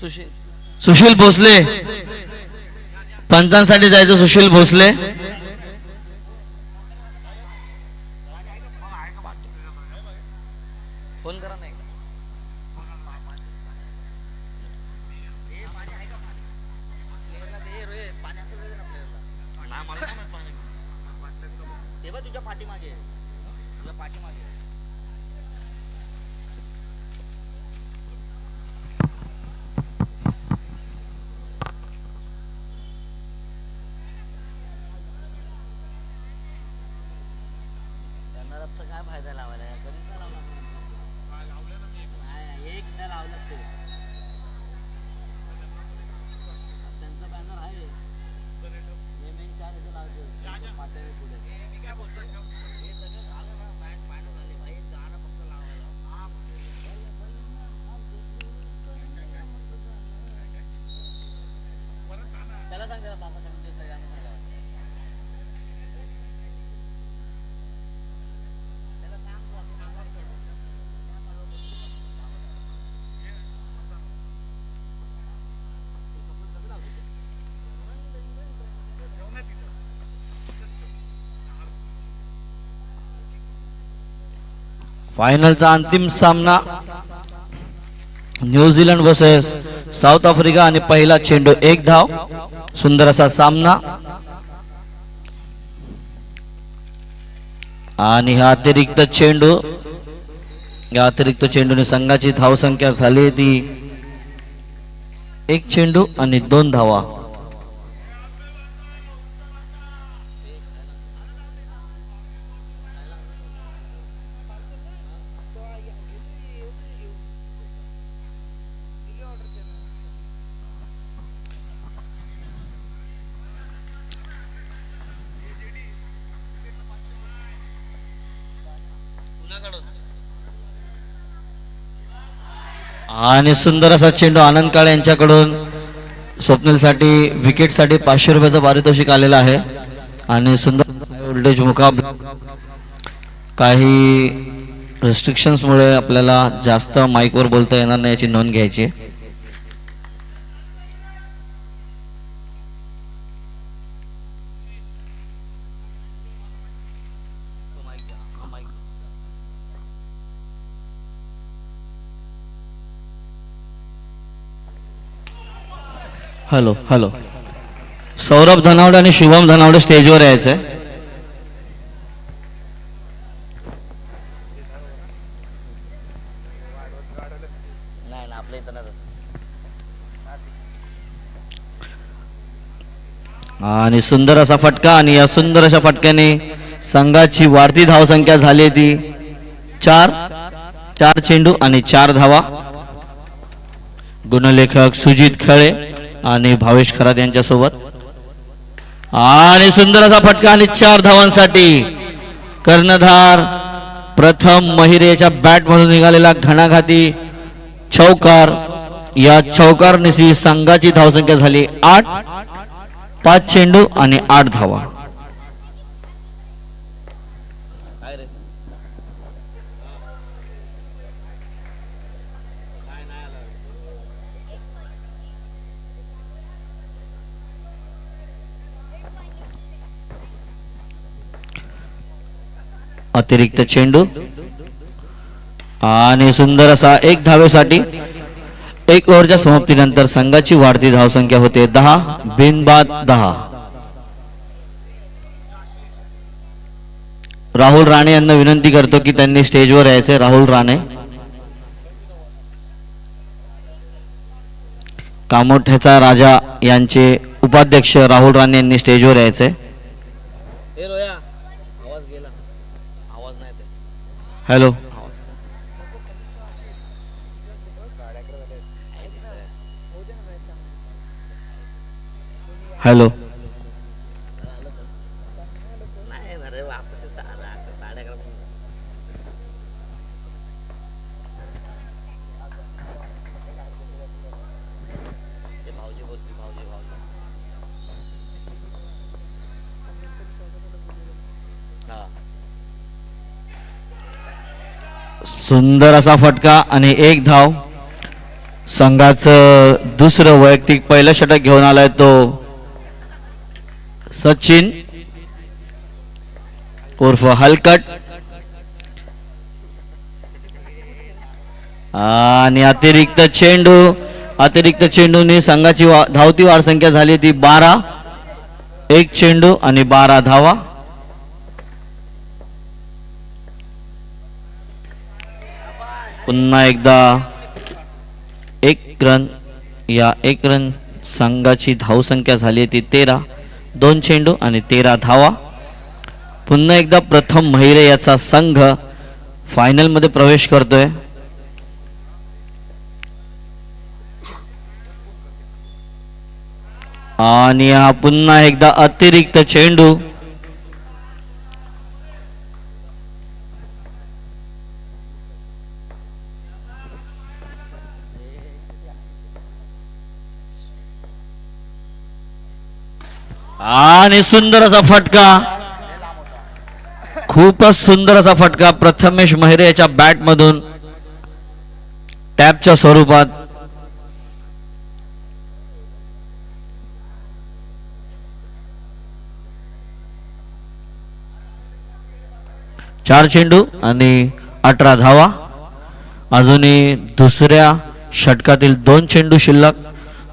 सुशील भोसले पंचांसाठी जायचं. सुशील भोसले फोन करा नाही. तुझ्या पाठीमागे तुझ्या पाठीमागे काय फायदा लावायला कधीच नाही लावला. एक नाही लावलं ते त्यांचा बॅनर आहे. मेन 4 इथे लावतो पाट्याने पुढे. मी काय बोलतो हे सगळं झालं ना मॅच फायनल झाली भाई. गाणं फक्त लावायला त्याला सांग त्याला बाबा सांगतो गाणं नाही लावायला. फायनलचा अंतिम सामना न्यूझीलंड वर्सेस साऊथ आफ्रिका आणि पहिला चेंडू 1 धाव. सुंदर असा सामना आणि हा अतिरिक्त चेंडू. या अतिरिक्त चेंडूने संघाची धावसंख्या झाली ती 1 चेंडू आणि 2 धावा. आणि सुंदर असा चेंडू आनंद काळे यांच्याकडून स्वप्नीलसाठी विकेटसाठी 500 रुपयाचं पारितोषिक आलेलं आहे. आणि सुंदर व्होल्टेज मुकाबला. काही रेस्ट्रिक्शन्समुळे आपल्याला जास्त माईकवर बोलता येणार नाही याची नोंद घ्यायची. Hello hello. सौरभ धनावडे आणि शुभम धनावडे स्टेजवर यायचंय. आणि सुंदर असा फटका. आणि या सुंदर अशा फटक्याने संघाची वाढती धावसंख्या झाली ती 4 चेंडू आणि 4 धावा. गुणलेखक सुजित खळे आणि भावेश खरात यांच्या सोबत. आणि सुंदर असा फटका आणि 4 धावांसाठी कर्णधार प्रथम महिरेच्या बॅट मधून निघालेला घणाघाती चौकार. या चौकारनिशी संघाची धावसंख्या झाली 8. 5 चेंडू आणि 8 धावा. अतिरिक्त चेंडू आणि सुंदर असा 1 धावेसाठी. 1 ओव्हरच्या समाप्तीनंतर संघाची वाढती धावसंख्या होते 10 बिनबाद 10. राहुल राणे यांना विनंती करतो की त्यांनी स्टेजवर यायचे. राहुल राणे. कामोठ्याचा राजा यांचे उपाध्यक्ष राहुल राणे यांनी स्टेजवर यायचे. हॅलो. हॅलो. सुंदर असा फटका आणि 1 धाव. संघाचं दुसरं वैयक्तिक पहिलं षटक घेऊन आलाय तो सचिन उर्फ हलकट आणि अतिरिक्त चेंडूने संघाची धावती वार संख्या झाली ती 12. एक चेंडू आणि 12 धावा. पुन्हा एकदा एक रन. या एक रन संघाची धावसंख्या झाली ती 13. 2 चेंडू आणि 13 धावा. पुन्हा एकदा प्रथम महिरे याचा संघ फायनल मध्ये प्रवेश करतोय. आणि हा पुन्हा एकदा अतिरिक्त चेंडू. आणि सुंदर असा फटका. खूपच सुंदर असा फटका प्रथमेश महिरे याच्या बॅट मधून टॅपच्या स्वरूपात. चार चेंडू आणि 18 धावा. अजूनही दुसऱ्या षटकातील 2 चेंडू शिल्लक.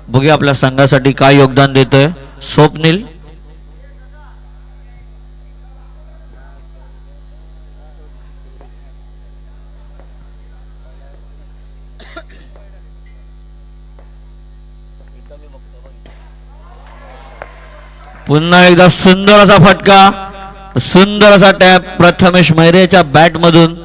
बघूया आपल्या संघासाठी काय योगदान देतोय स्वप्नील. पुन्हा एकदा सुंदर असा फटका. सुंदर असा टॅप प्रथमेश महिरेच्या बॅट मधून.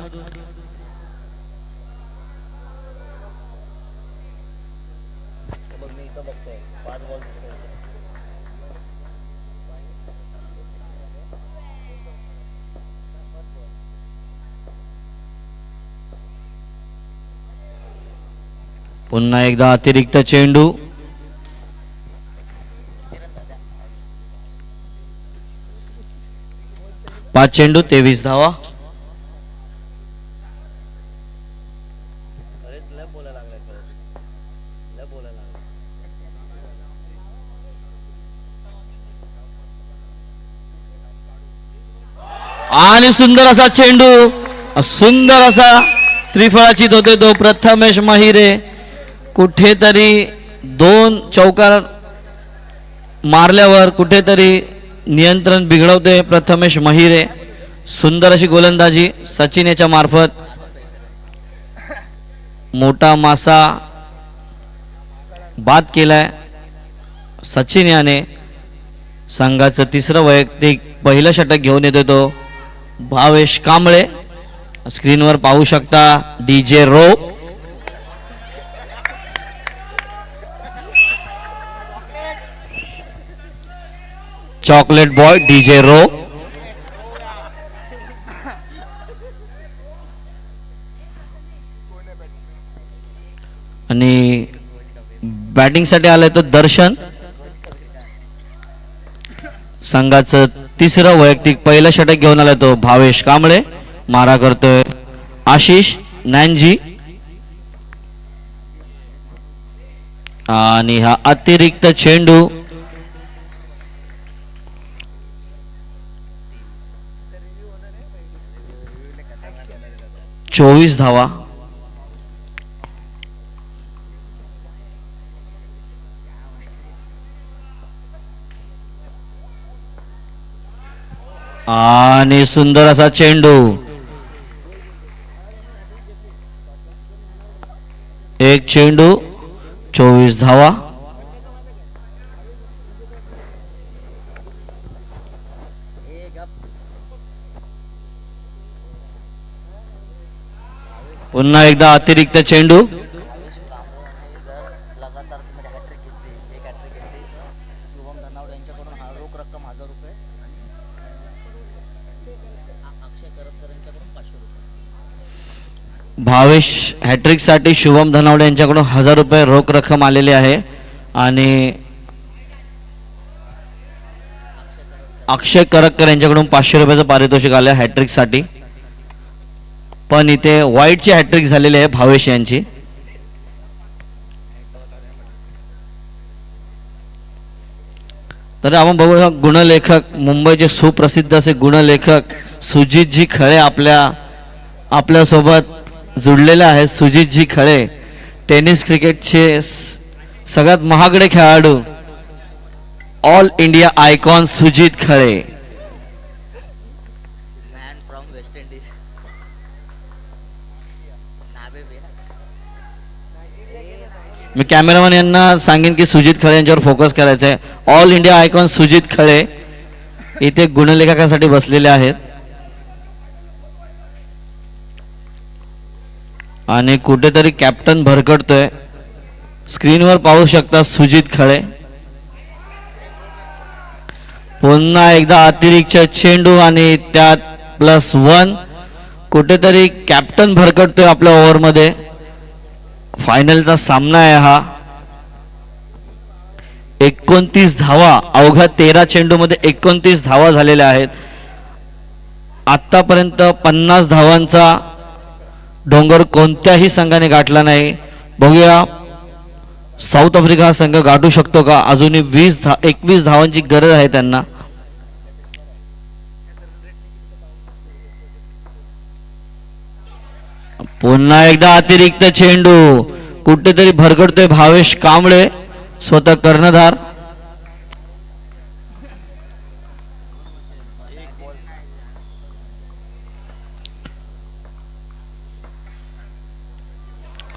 पुन्हा एकदा अतिरिक्त चेंडू. पाच चेंडू 23 धावा. आणि सुंदर असा चेंडू. सुंदर असा त्रिफळाचीत होते तो प्रथमेश महिरे. कुठेतरी 2 चौकार मारल्यावर कुठेतरी नियंत्रण बिघडवते प्रथमेश महिरे. सुंदर अशी गोलंदाजी सचिन याच्या मार्फत. मोठा मासा बाद केलाय सचिन याने. संघाचं तिसरं वैयक्तिक पहिलं षटक घेऊन येतो तो भावेश कांबळे. स्क्रीनवर पाहू शकता DJ रो. चॉकलेट बॉय DJ रो. आणि बॅटिंग साठी आलाय तो दर्शन. संघाचं तिसरं वैयक्तिक पहिलं षटक घेऊन आलाय तो भावेश कांबळे. मारा करतोय आशिष नॅनजी. आणि हा अतिरिक्त चेंडू. चोवीस धावा. आणि सुंदर असा चेंडू. एक चेंडू 24 धावा. पुन्हा एकदा अतिरिक्त चेंडू. भावेश हॅट्रिक साठी शुभम धनावडे यांच्याकडून 1000 रुपये रोख रक्कम आलेली आहे. आणि अक्षय करक्कर यांच्याकडून 500 रुपयाचं पारितोषिक आले हॅट्रिक साठी. पण इथे वाईटची हॅट्रिक झालेली आहे भावेश यांची. तर आपण बघूया गुणलेखक, मुंबईचे सुप्रसिद्ध असे गुणलेखक सुजितजी खळे आपल्यासोबत जुळलेले आहेत. सुजितजी खळे टेनिस क्रिकेटचे सगळ्यात महागडे खेळाडू, all India icon Sujit Khale. मी कॅमेरामॅन यांना सांगेन की सुजित खळे यांच्यावर फोकस करायचा आहे. All India icon Sujit Khale इथे गुणलेखकासाठी बसलेले आहेत आणि कुठेतरी कॅप्टन भरकटतोय. स्क्रीनवर पाहू शकता सुजित खळे. पुन्हा एकदा अतिरिक्त चेंडू आणि त्यात +1. कुठेतरी कॅप्टन भरकटतोय आपल्या ओव्हरमध्ये. फायनलचा सामना आहे हा. 29 धावा, अवघ्या 13 चेंडूमध्ये 29 धावा झालेल्या आहेत. आतापर्यंत 50 धावांचा डोंगर कोणत्याही संघाने गाठला नाही. बघूया साऊथ आफ्रिका हा संघ गाठू शकतो का. अजूनही 21 धावांची गरज आहे त्यांना. पुन्हा एकदा अतिरिक्त चेंडू, कुठेतरी भरकटतोय भावेश कांबळे, स्वतः कर्णधार.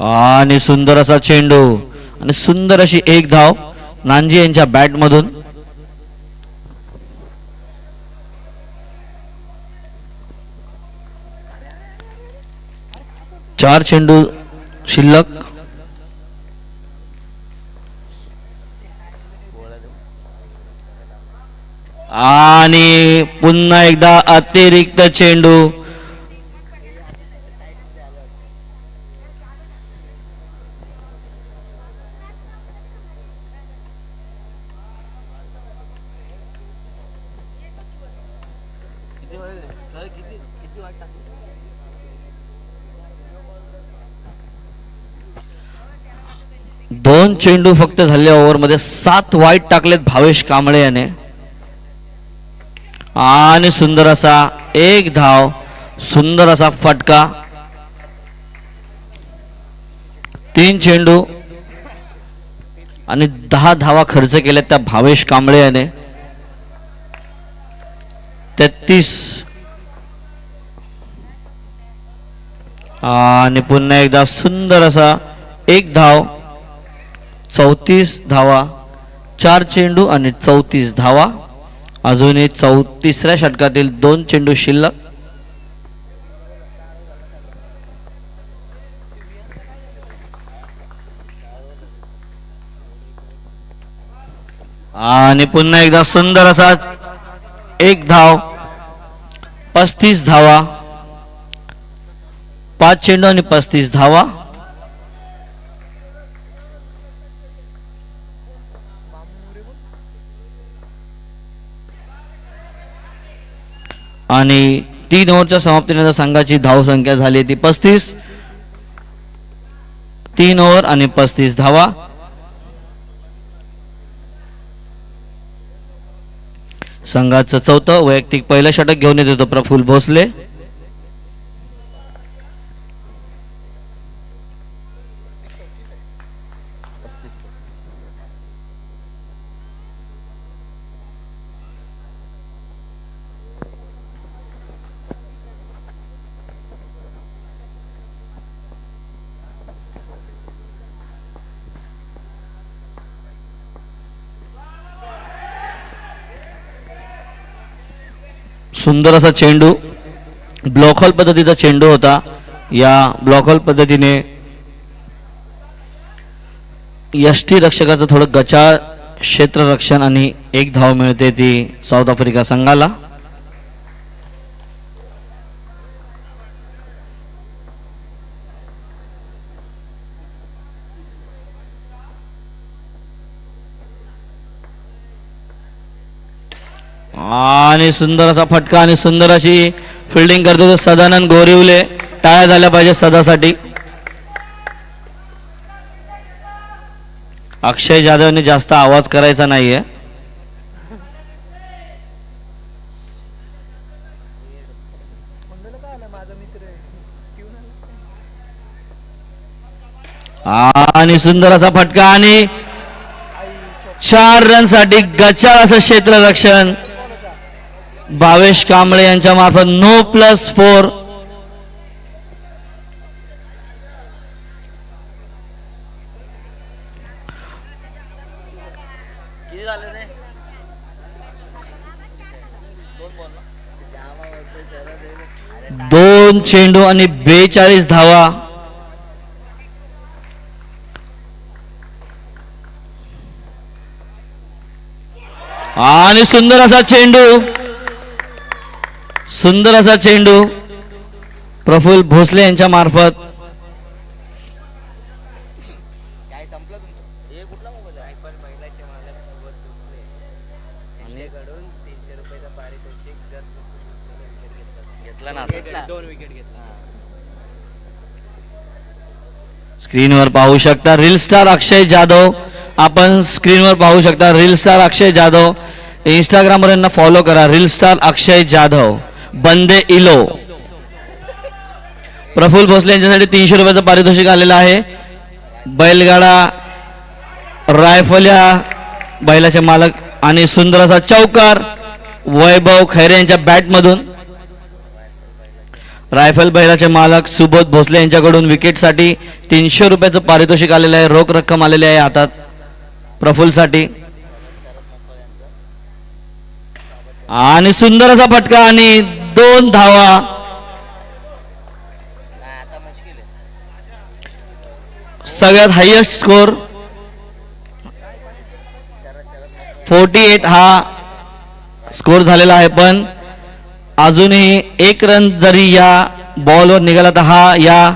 आणि सुंदर असा चेंडू आणि सुंदर अशी एक धाव नांजी यांच्या बॅट मधून. चार चेंडू शिल्लक. आणि पुन्हा एकदा अतिरिक्त चेंडू. दोन चेंडू फक्त झालेल्या ओव्हरमध्ये 7 वाईट टाकलेत भावेश कांबळे याने. आणि सुंदर असा एक धाव, सुंदर असा फटका. 3 चेंडू आणि 10 धावा खर्च केल्या त्या भावेश कांबळे याने. 33. आणि पुन्हा एकदा सुंदर असा एक धाव. 34 धावा, 4 चेंडू आणि 34 धावा. अजूनही 34व्या षटकातील 2 चेंडू शिल्लक. आणि पुन्हा एकदा सुंदर असा एक धाव. 35 धावा, 5 चेंडू आणि 35 धावा. आणि 3 ओव्हरच्या समाप्तीनंतर संघाची धावसंख्या झाली ती 35. 3 ओव्हर आणि 35 धावा. संघाचं चौथं वैयक्तिक पहिलं षटक घेऊन येत होतो प्रफुल्ल भोसले. सुंदर असा चेंडू, ब्लॉकहॉल पद्धतीचा चेंडू होता. या ब्लॉकहॉल पद्धतीने यष्टी रक्षकाचं थोडं गचाळ क्षेत्ररक्षण आणि एक धाव मिळते ती साऊथ आफ्रिका संघाला. आणि सुंदर असा फटका आणि सुंदर अशी फिल्डिंग करतो तो सदानंद गोरिवले. टाळ्या झाल्या पाहिजे सदासाठी. अक्षय जाधवने जास्त आवाज करायचा नाहीये. आणि सुंदर असा फटका आणि 4 रन साठी गचाळ असं क्षेत्ररक्षण भावेश कांबळे यांच्या मार्फत नो +4. दोन चेंडू आणि 42 धावा. आणि सुंदर असा चेंडू प्रफुल्ल भोसले यांच्या मार्फत. स्क्रीनवर पाहू शकता रील स्टार अक्षय जाधव. आपण स्क्रीनवर पाहू शकता रील स्टार अक्षय जाधव. इंस्टाग्राम वर यांना फॉलो करा रील स्टार अक्षय जाधव बंदे इलो. प्रफुल्ल भोसले यांच्यासाठी 300 रुपयाचं पारितोषिक आलेलं आहे. बैलगाडा रायफल या बैलाचे मालक आणि सुंदर असा चौकार वैभव खैरे यांच्या बॅट मधून. रायफल बैलाचे मालक सुबोध भोसले यांच्याकडून विकेटसाठी 300 रुपयाचं पारितोषिक आलेलं आहे. रोख रक्कम आलेली आहे हातात प्रफुल्लसाठी. आणि सुंदर असा फटका आणि 2 धावा. सगळ्यात हायएस्ट स्कोर 48 हा स्कोर झालेला आहे. पण अजूनही 1 रन जरी या बॉलवर निघाला तर हा या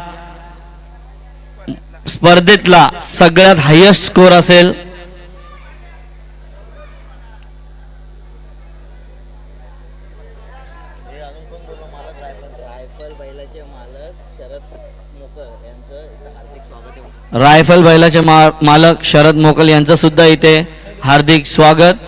स्पर्धेतला सगळ्यात हायएस्ट स्कोर असेल. रायफल बैलाचे मालक शरद मोकल यांचं सुद्धा इथे हार्दिक स्वागत.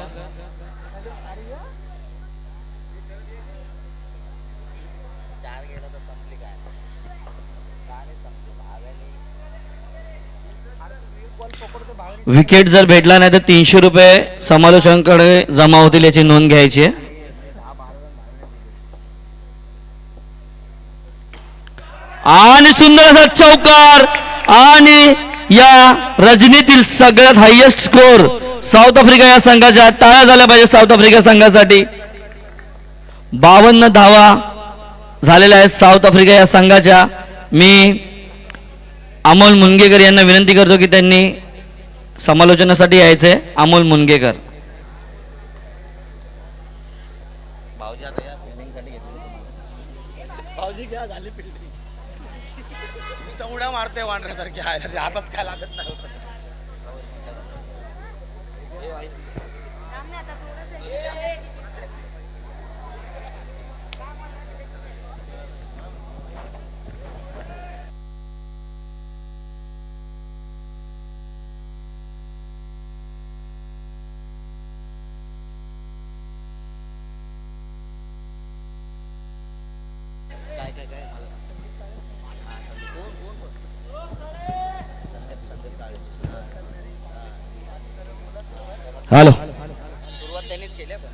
विकेट जर भेटला नाही तर 300 रुपये समालोचकांकडे जमा होतील याची नोंद घ्यायची आहे. आणि सुंदर असा चौकार आणि या रजनीतील सगळ्यात हायएस्ट स्कोर साऊथ आफ्रिका या संघाच्या. टाळ्या झाल्या पाहिजे साऊथ आफ्रिका संघासाठी. 52 धावा झालेल्या आहेत साऊथ आफ्रिका या संघाच्या. मी अमोल मुनगेकर यांना विनंती करतो की त्यांनी समालोचनासाठी यायचे. अमोल मुनगेकर. उड्या मारते वांढऱ्यासारखे हातात काय लागत नाही. हॅलो. सुरुवात त्यांनीच केली पण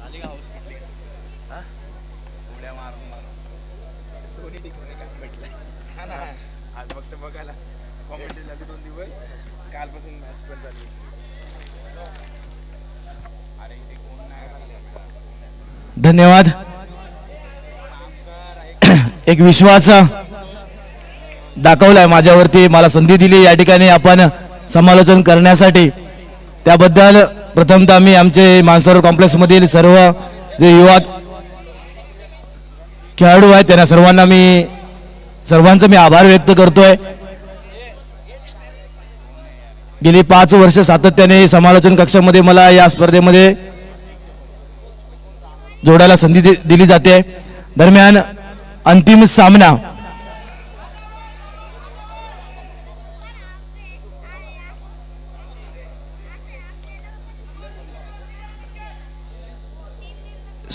आली का हाऊस पिटली हा उड्या मारून दोन्ही ठिकाणी काम भेटलंय. हा ना आज फक्त बघायला कॉमेडी झाली 2 दिवस. कालपासून मॅच पण झाली. अरे इथे कोण नाही. धन्यवाद. एक विश्वास दाखवलाय माझ्यावरती, मला संधी दिली या ठिकाणी आपण समालोचन करण्यासाठी. त्याबद्दल प्रथमतः मी आमचे मानसरोवर कॉम्प्लेक्स मधील सर्व जे युवा खेळाडू आहेत त्यांना सर्वांचा मी आभार व्यक्त करतोय. गेली 5 वर्ष सातत्याने समालोचन कक्षामध्ये मला या स्पर्धेमध्ये जोडायला संधी दिली जाते. दरम्यान अंतिम सामना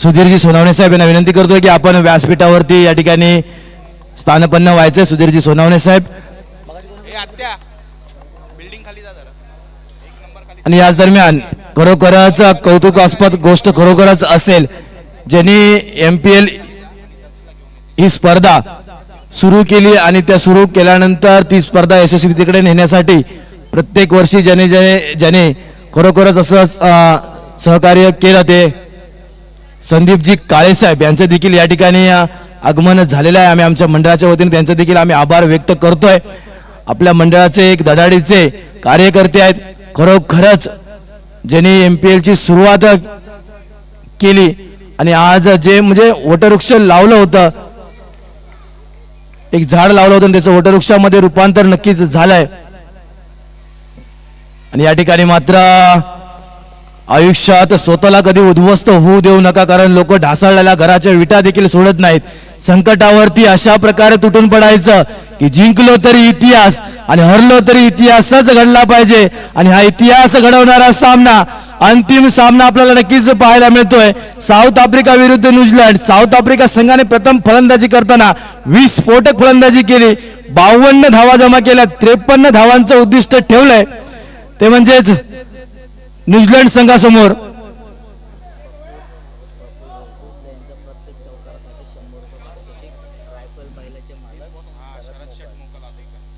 सुधीरजी सोनावणे साहेब यांना विनंती करतोय की आपण व्यासपीठावरती या ठिकाणी स्थानपन्न व्हायचे. सुधीरजी सोनावणे साहेब ए आत्या बिल्डिंग खाली जा जरा, एक नंबर खाली. आणि याच दरम्यान खरोखरच कौतुकास्पद गोष्ट खरोखरच असेल, ज्यांनी MPL ही स्पर्धा सुरू केली आणि त्या सुरू केल्यानंतर ती स्पर्धा यशस्वीतेकडे नेण्यासाठी प्रत्येक वर्षी ज्याने खरोखरच असं सहकार्य केलं ते संदीपजी काळे साहेब यांचं देखील या ठिकाणी आगमन झालेलं आहे. आम्ही आमच्या मंडळाच्या वतीने त्यांचं देखील आम्ही आभार व्यक्त करतोय. आपल्या मंडळाचे एक धडाडीचे कार्यकर्ते आहेत. खरोखरच ज्यांनी MPL ची सुरुवात केली आणि आज जे म्हणजे वटवृक्ष लावलं होतं, एक झाड लावलं होतं, त्याचं वटवृक्षामध्ये रूपांतर नक्कीच झालंय. आणि या ठिकाणी मात्र आयुष्यात स्वतःला कधी उद्ध्वस्त होऊ देऊ नका, कारण लोक ढासळलेल्या घराच्या विटा देखील सोडत नाहीत. संकटावरती अशा प्रकारे तुटून पडायचं की जिंकलो तरी इतिहास आणि हरलो तरी इतिहासच घडला पाहिजे. आणि हा इतिहास घडवणारा सामना, अंतिम सामना आपल्याला नक्कीच पाहायला मिळतोय. साऊथ आफ्रिका विरुद्ध न्यूझीलंड. साऊथ आफ्रिका संघाने प्रथम फलंदाजी करताना 20 स्फोटक फलंदाजी केली, 52 धावा जमा केल्या, 53 धावांचं उद्दिष्ट ठेवलंय. ते म्हणजेच न्यूझीलंड संघासमोर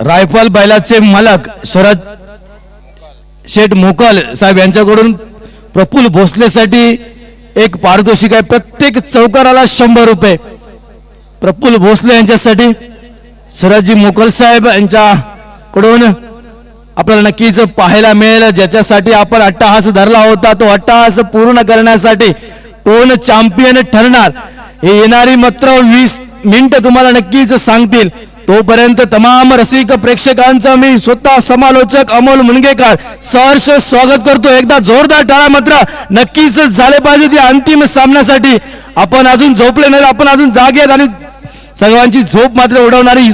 रायफल बैलाचे मालक शरद शेठ मोकल साहेब यांच्याकडून प्रफुल्ल भोसलेसाठी एक पारितोषिक आहे. प्रत्येक चौकाराला 100 रुपये. प्रफुल्ल भोसले यांच्यासाठी शरदजी मोकल साहेब यांच्याकडून आपल्याला नक्कीच पाहायला मिळेल. ज्याच्यासाठी आपण अट्टहास धरला होता, तो अट्टहास पूर्ण करण्यासाठी कोण चॅम्पियन ठरणार हे येणारी मात्र 20 मिनिटं तुम्हाला नक्कीच सांगतील. तोपर्यंत तमाम रसिक प्रेक्षकांचं मी स्वतः समालोचक अमोल मुनगेकर सहर्ष स्वागत करतो. एकदा जोरदार टाळ्या मात्र नक्कीच झाले पाहिजे त्या अंतिम सामन्यासाठी. आपण अजून झोपले नाही, आपण अजून जागे आहेत आणि सर्वांची झोप मात्र उडवणारी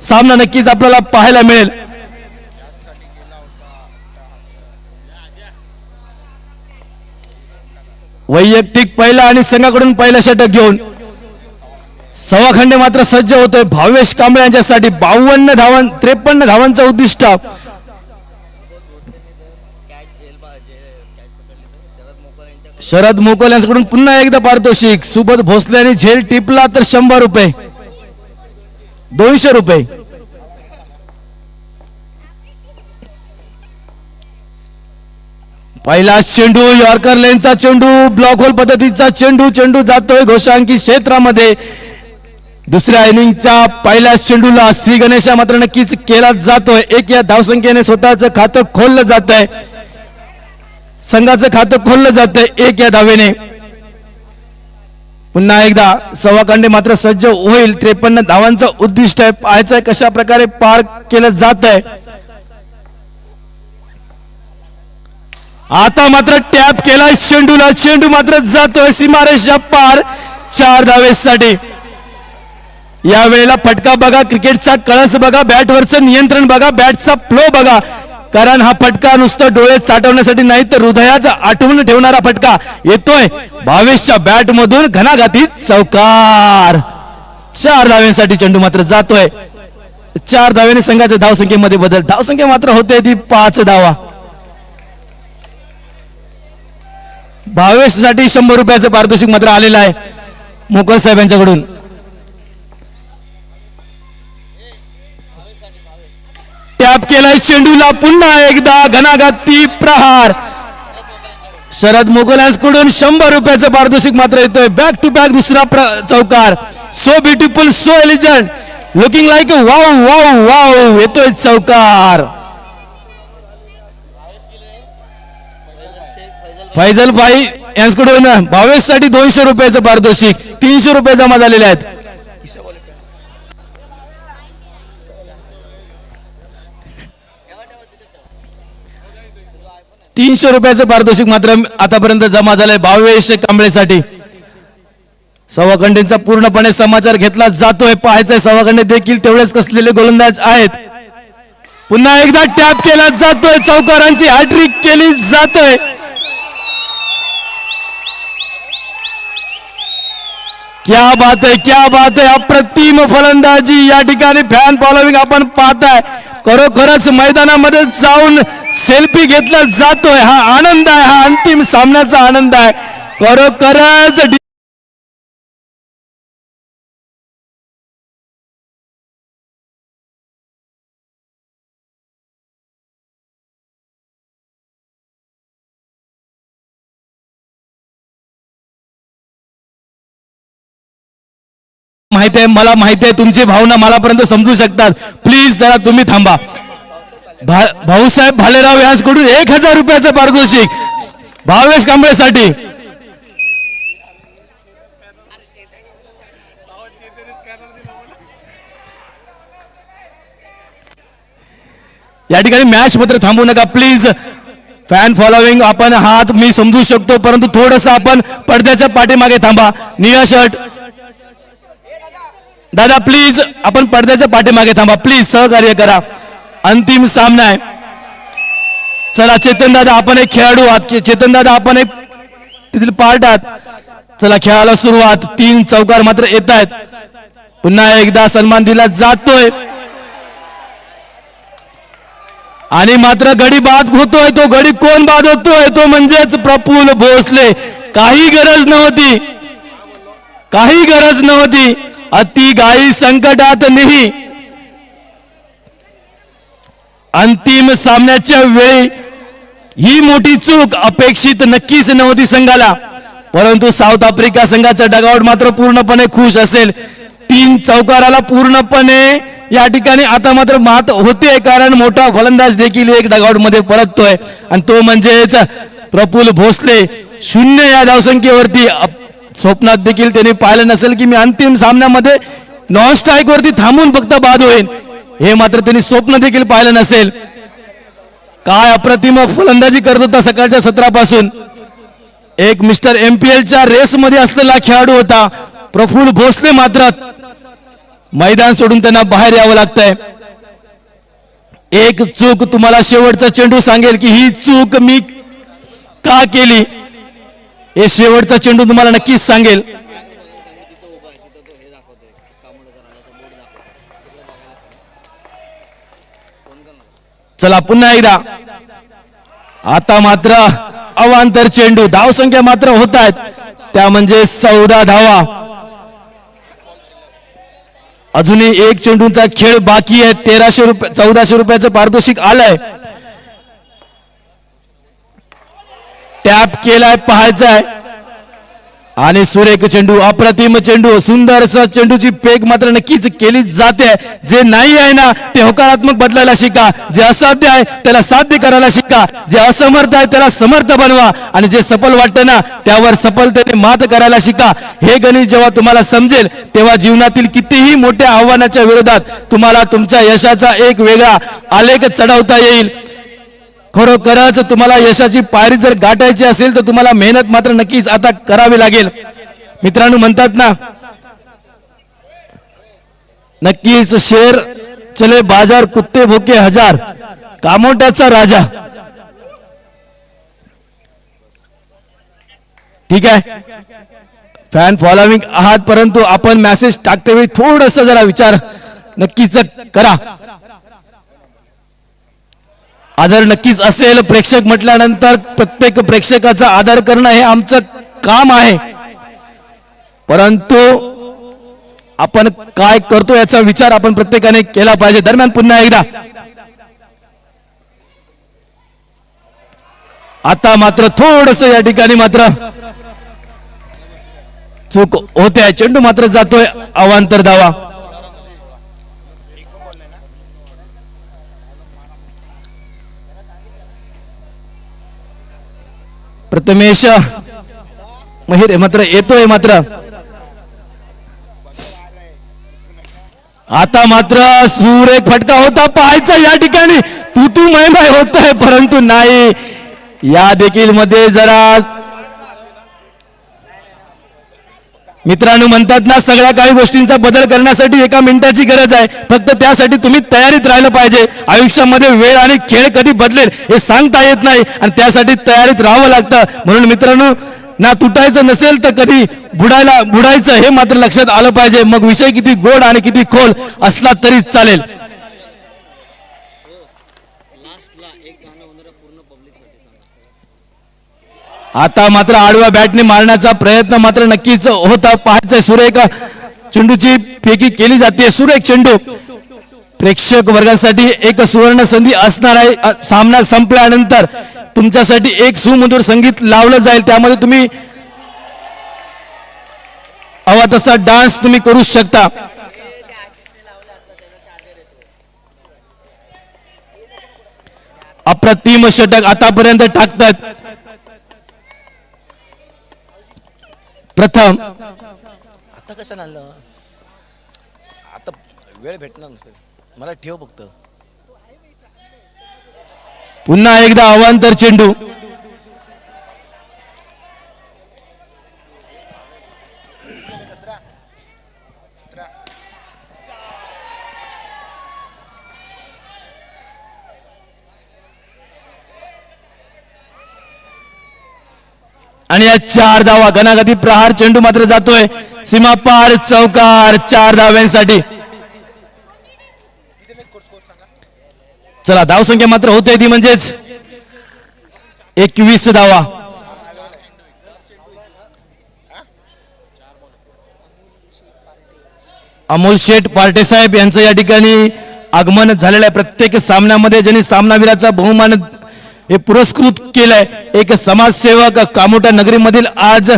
सामना नक्कीच आपल्याला पाहायला मिळेल. वैयक्तिक पहिला आणि संघाकडून पहिला षटक घेऊन सवाखंडे मात्र सज्ज होतोय भावेश कांबळे यांच्यासाठी. 53 धावांचं उद्दिष्ट. शरद मोकल यांच्याकडून पुन्हा एकदा पारितोषिक. सुबोध भोसले यांनी झेल टिपला तर 100 रुपये, 200 रुपये. पहिला चेंडू यॉर्कर लेनचा चेंडू, ब्लॉक होल पद्धतीचा चेंडू जातोय घोषांकी क्षेत्रामध्ये. दुसऱ्या इनिंगच्या पहिल्या चेंडूला श्री गणेशा मात्र नक्कीच केला जातोय. एक या धावसंख्येने स्वतःचं खातं खोललं जात आहे, संघाचं खातं खोललं जात आहे 1 या धावेने. पुन्हा एकदा सवाकांडे मात्र सज्ज होईल. 53 धावांचं उद्दिष्ट आहे. पाहायचंय कशा प्रकारे पार केलं जात आहे. आता मात्र टॅप केला चेंडूला, चेंडू मात्र जातोय सीमारेषा पार 4 धावेसाठी. या वेळेला फटका बघा, क्रिकेटचा कळस बघा, बॅटवरचं नियंत्रण बघा, बॅटचा फ्लो बघा, कारण हा फटका नुसतं डोळे चाटवण्यासाठी नाही तर हृदयात आठवून ठेवणारा फटका येतोय भावेशच्या बॅट मधून. घणाघाती चौकार. 4 धाव्यांसाठी चेंडू मात्र जातोय. 4 धाव्याने संघाच्या धावसंख्येमध्ये बदल. धावसंख्या मात्र होते ती 5 धावा. भावेशसाठी 100 रुपयाचं पारितोषिक मात्र आलेलं आहे मोकल साहेब यांच्याकडून. टॅप केलाय चेंडूला, पुन्हा एकदा घणाघाती प्रहार. शरद मोकल यांच्याकडून 100 रुपयाचं पारितोषिक मात्र येतोय. बॅक टू बॅक दुसरा चौकार. So beautiful, so elegant, looking like wow wow wow. येतोय चौकार. फैजल भाई यांच्याकडून भावेशसाठी 200 रुपयाचं पारितोषिक. 300 रुपये जमा झालेले आहेत. 300 रुपयाचं पारितोषिक मात्र आतापर्यंत जमा झालंय भावेश कांबळेसाठी. सवाखंडेंचा पूर्णपणे समाचार घेतला जातोय. पाहायचंय सवाखंडे देखील तेवढेच कसलेले गोलंदाज आहेत. पुन्हा एकदा टॅप केला जातोय, चौकारांची हॅट्रिक केली जातोय. क्या बात आहे, क्या बात आहे. अप्रतिम फलंदाजी या ठिकाणी फॅन फॉलोविंग आपण पाहताय. खरोखरच मैदानामध्ये जाऊन सेल्फी घेतला जातोय. हा आनंद आहे, हा अंतिम सामन्याचा आनंद आहे. खरोखरच माहिती आहे, मला माहिती आहे तुमची भावना मलापर्यंत समजू शकतात. प्लीज जरा तुम्ही थांबा. भाऊसाहेब भालेराव यांच्याकडून 1000 रुपयाचं पारितोषिक भावेश कांबळेसाठी. या ठिकाणी मॅच मात्र थांबू नका प्लीज. फॅन फॉलोविंग आपण हात मी समजू शकतो, परंतु थोडस आपण पडद्याच्या पाठीमागे थांबा. निळा शर्ट दादा प्लीज आपण पडद्याच्या पाठीमागे थांबा प्लीज, सहकार्य करा. अंतिम सामना आहे. चला चेतन दादा आपण एक खेळाडू आहात. चेतन दादा आपण एक तिथील पार्ट आहात. चला खेळाला सुरुवात. 3 चौकार मात्र येत आहेत. पुन्हा एकदा सन्मान दिला जातोय आणि मात्र गडी बाद होतोय. तो गडी कोण बाद होतोय? तो म्हणजेच प्रफुल्ल भोसले. काही गरज नव्हती, काही गरज नव्हती. अति गाई संकटात नाही. अंतिम सामन्याच्या वेळी ही मोठी चूक अपेक्षित नक्कीच नव्हती संघाला, परंतु साऊथ आफ्रिका संघाचा डगआउट मात्र पूर्णपणे खुश असेल. 3 चौकाराला पूर्णपणे या ठिकाणी आता मात्र मात होते, कारण मोठा फलंदाज देखील एक डगआउट मध्ये परततोय आणि तो म्हणजेच प्रफुल्ल भोसले. 0 या धावसंख्येवरती. स्वप्नात देखील त्यांनी पाहिलं नसेल की मी अंतिम सामन्यामध्ये नॉन स्ट्राईक वरती थांबून फक्त बाद होईल. हे मात्र त्यांनी स्वप्न देखील पाहिलं नसेल. काय अप्रतिम फलंदाजी करत होता सकाळच्या सत्रापासून. एक मिस्टर MPLच्या रेस मध्ये असलेला खेळाडू होता. प्रफुल्ल भोसले मात्र मैदान सोडून त्यांना बाहेर यावं लागतंय. एक चूक तुम्हाला शेवटचा चेंडू सांगेल की ही चूक मी का केली. हे शेवटचा चेंडू तुम्हाला नक्कीच सांगेल. चला पुन्हा एकदा. आता मात्र अवांतर चेंडू. धावसंख्या मात्र होत आहेत त्या म्हणजे 14 धावा. अजूनही एक चेंडूचा खेळ बाकी आहे. 1400 रुपयाचं पारितोषिक आलंय. टॅप केलाय, पाहायचा आहे आणि सुरेख चेंडू, अप्रतिम चेंडू. सुंदरसा चेंडूची पेग मात्र नक्कीच केली जाते. जे नाही आहे ना ते होकारात्मक बदलायला शिका. जे असाध्य आहे त्याला साध्य करायला शिका. जे असमर्थ आहे त्याला समर्थ बनवा आणि जे सफल वाटतं ना त्यावर सफलतेने मात करायला शिका. हे गणित जेव्हा तुम्हाला समजेल तेव्हा जीवनातील कितीही मोठ्या आव्हानाच्या विरोधात तुम्हाला तुमच्या यशाचा एक वेगळा आलेख चढवता येईल. खरोखरच तुम्हाला यशाची पायरी जर गाठायची असेल तर तुम्हाला मेहनत मात्र नक्कीच आता करावी लागेल. मित्रांनो म्हणतात ना नक्कीच शेर चले बाजार कुत्ते भोके हजार, कामोट्याचा राजा. ठीक आहे फॅन फॉलोविंग आहात, परंतु आपण मेसेज टाकतेवेळी थोडस जरा विचार नक्कीच करा. आदर नक्कीच असेल. प्रेक्षक म्हटल्यानंतर प्रत्येक प्रेक्षकाचा आदर करणं हे आमचं काम आहे, परंतु आपण काय करतो याचा विचार आपण प्रत्येकाने केला पाहिजे. दरम्यान पुन्हा एकदा आता मात्र थोडस या ठिकाणी मात्र चूक होते. चेंडू मात्र जातोय अवांतर धावा. प्रथमेश महिर मात्र येतोय. मात्र आता मात्र सुरेख फटका होता पाहायचा या ठिकाणी. तू मैमाय होत आहे, परंतु नाही. या देखील मध्ये जरा मित्रांनो म्हणतात ना सगळ्या काही गोष्टींचा बदल करण्यासाठी 1 मिनिटाची गरज आहे. फक्त त्यासाठी तुम्ही तयारीत राहिलं पाहिजे. आयुष्यामध्ये वेळ आणि खेळ कधी बदलेल हे सांगता येत नाही आणि त्यासाठी तयारीत राहावं लागतं. म्हणून मित्रांनो ना तुटायचं नसेल तर कधी बुडायचं हे मात्र लक्षात आलं पाहिजे. मग विषय किती गोड आणि किती खोल असला तरी चालेल. आता मात्र आडव्या बॅटने मारण्याचा प्रयत्न मात्र नक्कीच होता. पाहायचंय सुरेख चेंडूची फेकी केली जाते. सुरेख चेंडू. प्रेक्षक वर्गासाठी एक सुवर्ण संधी असणार आहे. सामना संपल्यानंतर तुमच्यासाठी एक सुमधुर संगीत लावलं जाईल. त्यामध्ये तुम्ही हवा तसा डान्स तुम्ही करू शकता. अप्रतिम षटक आतापर्यंत टाकतात. प्रथम आता कसं आणलं आता वेळ भेटणार नसतं मला. ठेव फक्त. पुन्हा एकदा अवांतर चेंडू. आणि या 4 धावा घनाघाती प्रहार चेंडू मात्र जातोय सीमा पार. चौकार 4 धाव्यांसाठी. चला धावसंख्या मात्र होते ती म्हणजेच 21 धावा. अमोल शेठ पार्टे साहेब यांचं या ठिकाणी आगमन झालेलं आहे. प्रत्येक सामन्यामध्ये ज्यांनी सामनावीराचा बहुमान हे पुरस्कृत केलंय. एक समाजसेवक कामोठा नगरीमधील आज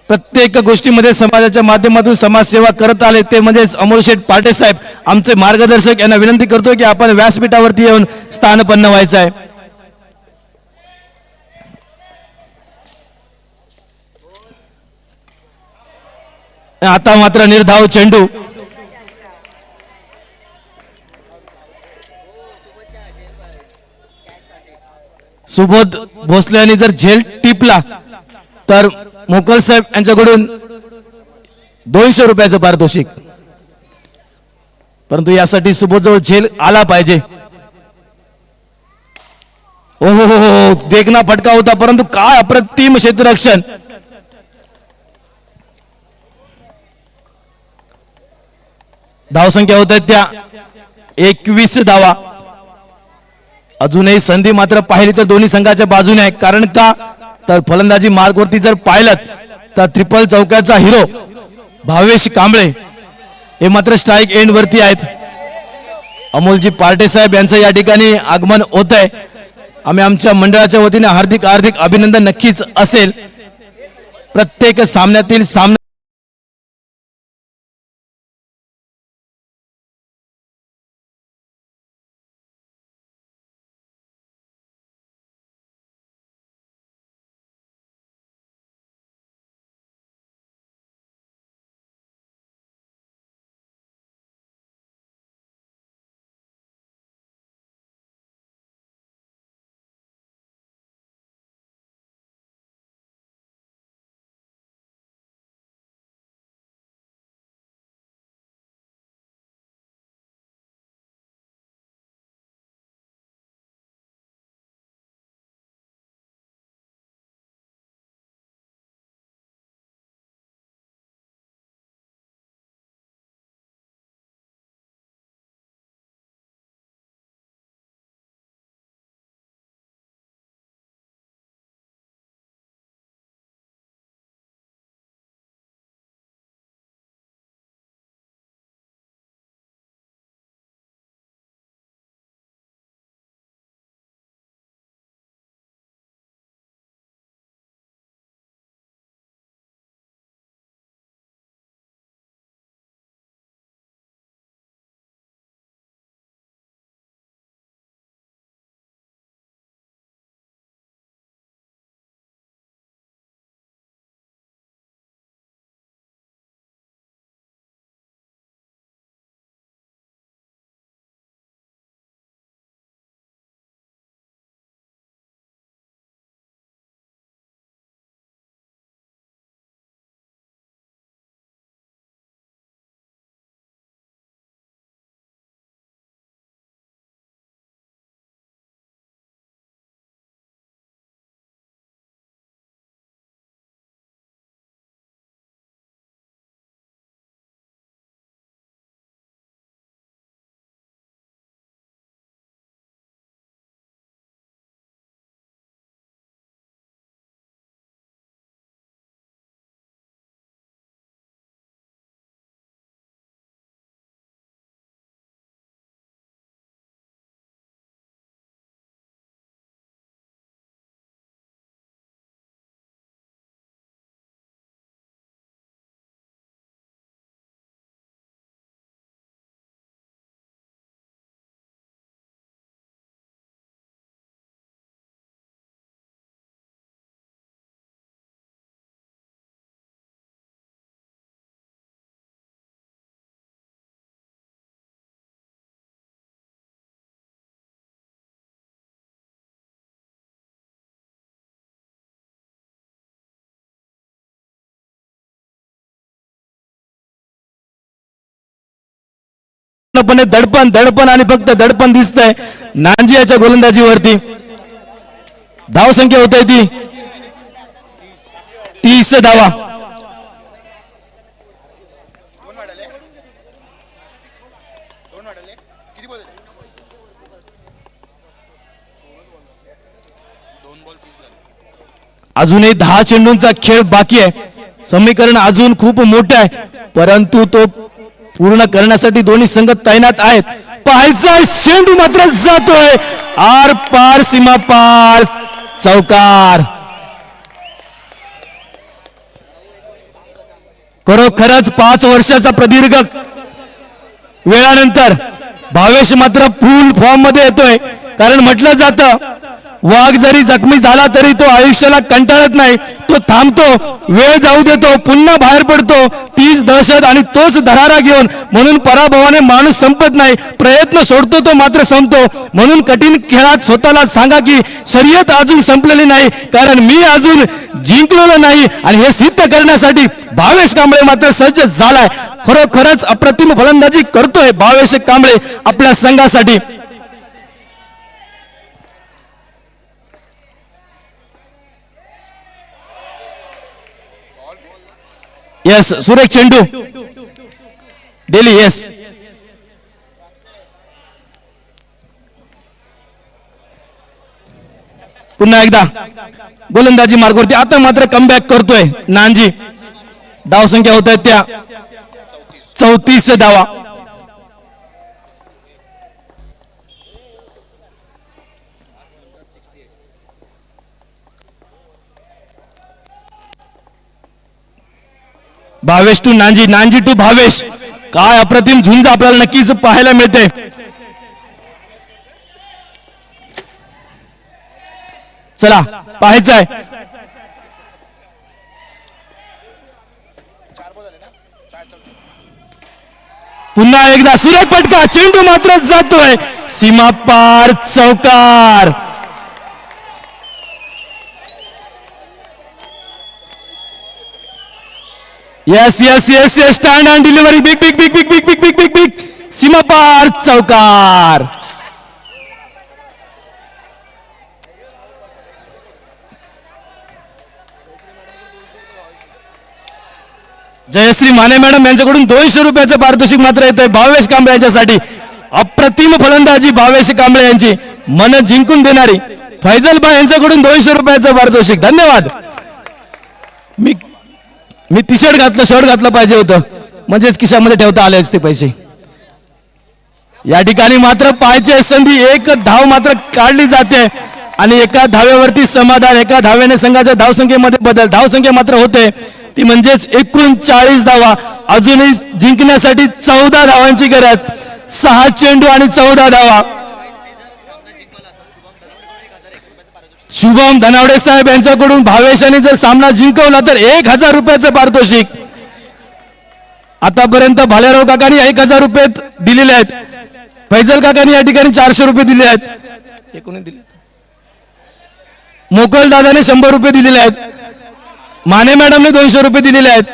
प्रत्येक गोष्टीमध्ये समाजाच्या माध्यमातून समाजसेवा करत आले ते म्हणजेच अमोल शेठ पाटे साहेब आमचे मार्गदर्शक. यांना विनंती करतोय की आपण व्यासपीठावरती येऊन स्थानपन्न व्हायचं आहे. आता मात्र निर्धाव चेंडू. सुबोध भोसले यांनी जर झेल टिपला तर मोकल साहेब यांच्याकडून 200 रुपयाचं पारितोषिक. परंतु यासाठी सुबोध जवळ झेल आला पाहिजे. ओहो हो देखना फटका होता परंतु काय अप्रतिम क्षेत्ररक्षण. धावसंख्या होत आहेत त्या 21 धावा. अजूनही संधी मात्र पाहिली तर दोन्ही संघाच्या बाजूने आहे. कारण का तर फलंदाजी मार्गवरती जर पाहिलं तर ट्रिपल चौक्याचा हिरो भावेश कांबळे हे मात्र स्ट्राईक एंड वरती आहेत. अमोलजी पार्टे साहेब यांचं या ठिकाणी आगमन होत आहे. आम्ही आमच्या मंडळाच्या वतीने हार्दिक हार्दिक अभिनंदन नक्कीच असेल. प्रत्येक सामन्यातील सामना पूर्णपणे दडपण दडपण आणि फक्त दडपण दिसतंय नांजी याच्या गोलंदाजीवरती. धावसंख्या होत आहे ती 30 धावा. किती बोलले? 2 बॉल 30 झाले. अजूनही 10 चेंडूंचा खेळ बाकी आहे. समीकरण अजून खूप मोठे आहे, परंतु तो पूर्ण करण्यासाठी दोन्ही संघ तैनात आहेत. पाहायचा चेंडू मात्र जातोय आर पार सीमा पार चौकार. खरोखरच 5 वर्षाचा प्रदीर्घ वेळानंतर भावेश मात्र फुल फॉर्म मध्ये येतोय. कारण म्हटलं जातं वाघ जरी जखमी झाला तरी तो आयुष्याला कंटाळत नाही, तो थांबतो, वेळ जाऊ देतो, पुन्हा बाहेर पडतो, तीच दहशत आणि तोच धरारा घेऊन. म्हणून पराभवाने माणूस संपत नाही, प्रयत्न सोडतो तो मात्र संपतो. म्हणून कठीण खेळात स्वतःला सांगा की शर्यत अजून संपलेली नाही, कारण मी अजून जिंकलेलो नाही. आणि हे सिद्ध करण्यासाठी भावेश कांबळे मात्र सज्ज झालाय. खरोखरच अप्रतिम फलंदाजी करतोय भावेश कांबळे आपल्या संघासाठी. यस सुरेख चेंडू डेली. यस पुन्हा एकदा गोलंदाजी मार्गावरती. आता मात्र कमबॅक करतोय नांजी. धावसंख्या होत आहेत त्या 34 धावा. Bhavesh to Nanji, Nanji to Bhavesh. काय अप्रतिम झुंज आपल्याला नक्कीच पाहायला मिळते. चला पाहायचं आहे. 4 बॉल झाले ना? 4 चौके. पुन्हा एकदा सुरेख फटका, चेंडू मात्र जातोय सीमा पार चौकार. Yes yes yes yes stand and delivery. Big big big big big big big big big सीमा पार चौकार. जयश्री माने मॅडम यांच्याकडून 200 रुपयाचं पारितोषिक मात्र येत आहे भावेश कांबळे यांच्यासाठी. अप्रतिम फलंदाजी भावेश कांबळे यांची, मन जिंकून देणारी. फैजल भाई यांच्याकडून 200 रुपयाचं पारितोषिक. धन्यवाद. मी टी शर्ट घातलं, शर्ट घातलं पाहिजे होतं, म्हणजेच खिशामध्ये ठेवता आले असते पैसे. या ठिकाणी मात्र पाहायची संधी, एक धाव मात्र काढली जाते आणि एका धावेवरती समाधान. एका धावेने संघाच्या धावसंख्येमध्ये बदल. धावसंख्या मात्र होते ती म्हणजेच 39 धावा. अजूनही जिंकण्यासाठी 14 धावांची गरज. 6 चेंडू आणि 14 धावा. शुभम धनावडे साहेब यांच्याकडून भावेशाने जर सामना जिंकवला तर 1000 रुपयाचं पारितोषिक. आतापर्यंत भालेराव काकांनी 1000 रुपये दिलेले आहेत. फैजल काकांनी या ठिकाणी 400 रुपये दिले आहेत. कोणी दिले? मोकल दादाने 100 रुपये दिलेले आहेत. माने मॅडमने 200 रुपये दिलेले आहेत.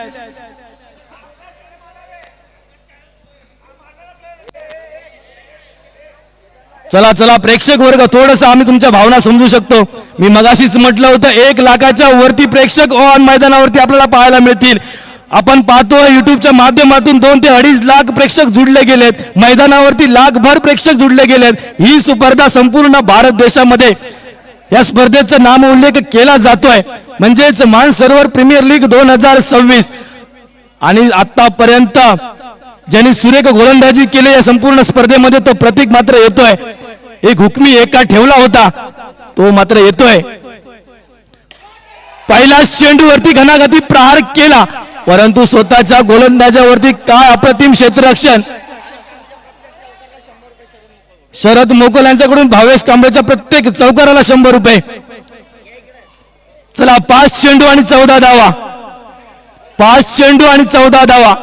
चला चला प्रेक्षक वर्ग, थोडस आम्ही तुमच्या भावना समजू शकतो. मी मगाशीच म्हटलं होतं 1 लाखाच्या वरती प्रेक्षक ऑन मैदानावरती आपल्याला पाहायला मिळतील. आपण पाहतोय युट्यूबच्या माध्यमातून 2 ते 2.5 लाख प्रेक्षक जुडले गेलेत. मैदानावरती लाखभर प्रेक्षक जुडले गेलेत. ही स्पर्धा संपूर्ण भारत देशामध्ये या स्पर्धेचा नाम उल्लेख केला जातोय, म्हणजेच मानसरोवर प्रीमियर लीग 2026. आणि आतापर्यंत ज्यांनी सुरेख गोलंदाजी केली या संपूर्ण स्पर्धेमध्ये तो प्रतीक मात्र येतोय. एक हुकमी एका ठेवला होता तो मात्र येतोय. पहिला चेंडूवरती घणाघाती प्रहार केला, परंतु स्वतःच्या गोलंदाजावरती काय अप्रतिम क्षेत्ररक्षण. शरद मोकल यांच्याकडून भावेश कांबळेच्या प्रत्येक चौकाराला 100 रुपये. चला 5 चेंडू आणि 14 धावा. 5 चेंडू आणि 14 धावा.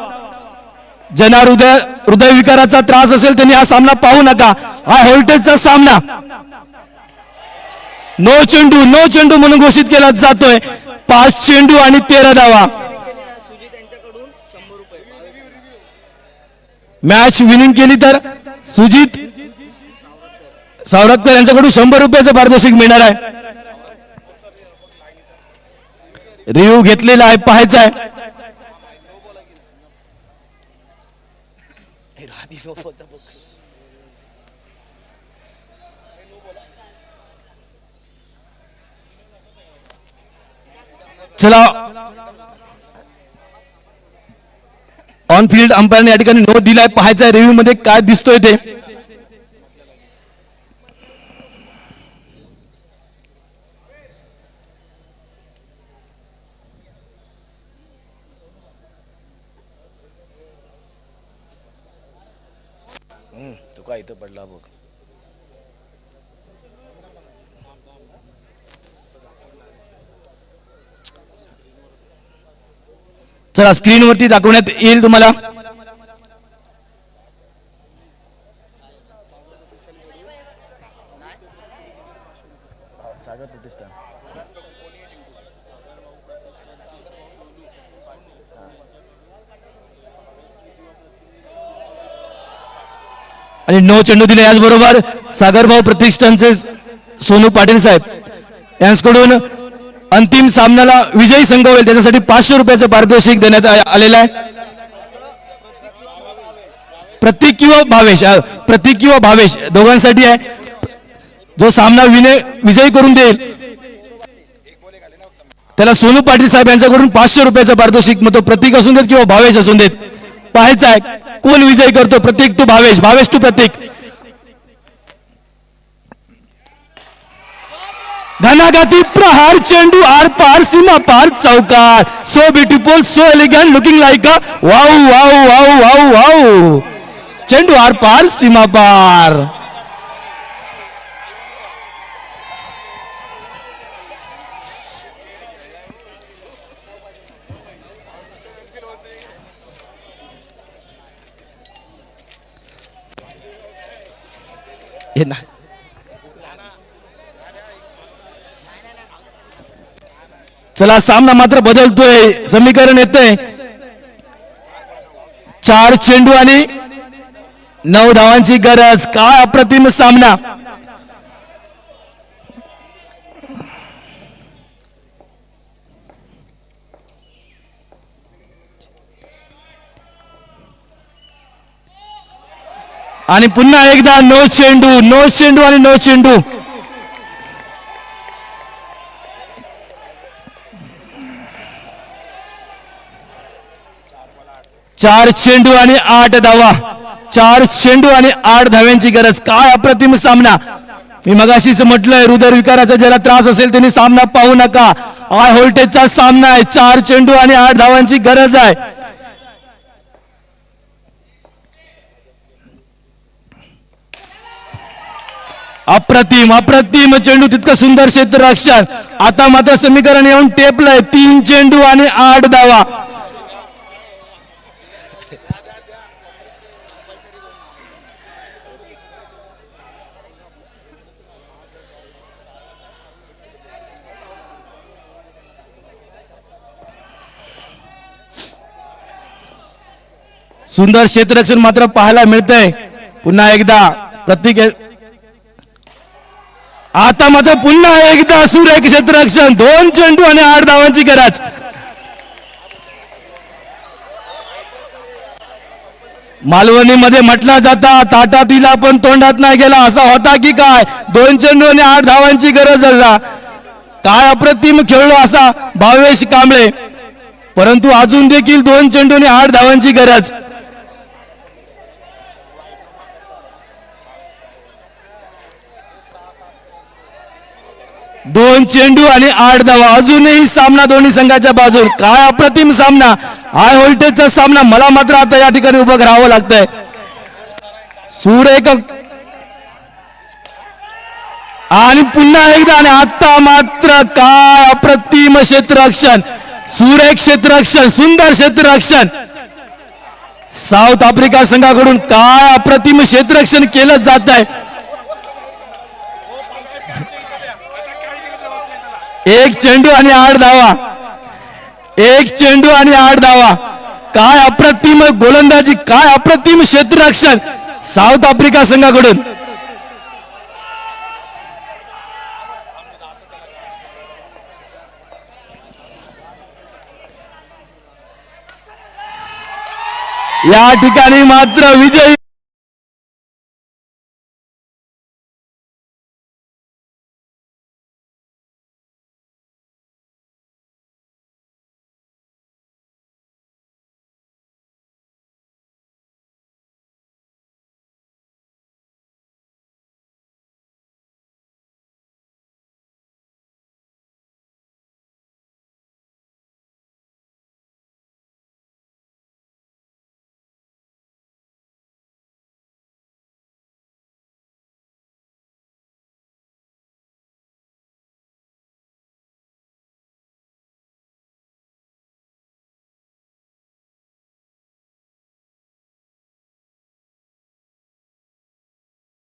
ज्यांना हृदयविकाराचा त्रास असेल त्यांनी हा सामना पाहू नका. हा व्होल्टेजचा सामना. नो चेंडू म्हणून घोषित केला जातोय. 5 चेंडू आणि 13 धावा. मॅच विनिंग केली तर सुजित सावरकर यांच्याकडून 100 रुपयाचं पारितोषिक मिळणार आहे. रिव्ह्यू घेतलेला आहे, पाहायचा आहे. चला ऑन फील्ड अंपायरने या ठिकाणी नोट दिलाय, पाहायचा रिव्ह्यू मध्ये काय दिसतोय ते. तू काय इथं पडला बघ. चला स्क्रीनवरती दाखवण्यात येईल तुम्हाला. सागर प्रतिष्ठान आणि 9 चेंडू दिले. याचबरोबर सागरभाऊ प्रतिष्ठानचे सोनू पाटील साहेब यांच्याकडून अंतिम सामन्याला विजयी संघ होईल त्याच्यासाठी 500 रुपयाचं पारितोषिक देण्यात आलेलं आहे. प्रतीक किंवा भावेश दोघांसाठी आहे. जो सामना विजयी करून देईल त्याला सोनू पाटील साहेब यांच्याकडून 500 रुपयाचं पारितोषिक. मग तो प्रतीक असून देत किंवा भावेश असून देत, पाहायचं आहे कोण विजयी करतो, प्रतीक टू भावेश, भावेश टू प्रतीक. घनाघाती प्रहार, चेंडू आर पार, सीमा पार, चौकार. So beautiful, so elegant, looking like a wow wow wow wow wow. चेंडू आर पार, सीमा पार. हे ना चला सामना मात्र बदलतोय, समीकरण येतंय. 4 चेंडू आणि 9 धावांची गरज. काय अप्रतिम सामना. आणि पुन्हा एकदा 9 चेंडू आणि 9 चेंडू. चार चेंडू आणि 8 धावा. 4 चेंडू आणि 8 धाव्यांची गरज. काय अप्रतिम सामना. मी मगाशीच म्हटलंय हृदयविकाराचा ज्याला त्रास असेल त्यांनी सामना पाहू नका. हाय व्होल्टेजचा सामना आहे. 4 चेंडू आणि 8 धावांची गरज आहे. अप्रतिम चेंडू, तितकं सुंदर क्षेत्ररक्षण. आता मात्र समीकरण येऊन टेपलंय. 3 चेंडू आणि 8 धावा. सुंदर क्षेत्ररक्षण मात्र पाहायला मिळतंय. पुन्हा एकदा प्रत्येक आता मात्र पुन्हा एकदा सुरेख क्षेत्ररक्षण. 2 चेंडू आणि 8 धावांची गरज. मालवणीमध्ये म्हटला जाता ताटातीला पण तोंडात नाही गेला, असा होता की काय. 2 चेंडू आणि 8 धावांची गरज झाला. काय अप्रतिम खेळलो असा भावेश कांबळे, परंतु अजून देखील 2 चेंडू आणि 8 धावांची गरज. 2 चेंडू आणि 8 धावा. अजूनही सामना दोन्ही संघाच्या बाजून. काय अप्रतिम सामना. हाय व्होल्टेजचा सामना. मला मात्र आता या ठिकाणी उभं राहावं लागतंय. सुरेख आणि पुन्हा एकदा आणि आता मात्र काय अप्रतिम क्षेत्ररक्षण. सुरेख क्षेत्ररक्षण, सुंदर क्षेत्ररक्षण. साऊथ आफ्रिका संघाकडून काय अप्रतिम क्षेत्ररक्षण केलं जात आहे. 1 चेंडू आणि 8 धावा. 1 चेंडू आणि 8 धावा. काय अप्रतिम गोलंदाजी, काय अप्रतिम क्षेत्ररक्षण साऊथ आफ्रिका संघाकडून. या ठिकाणी मात्र विजयी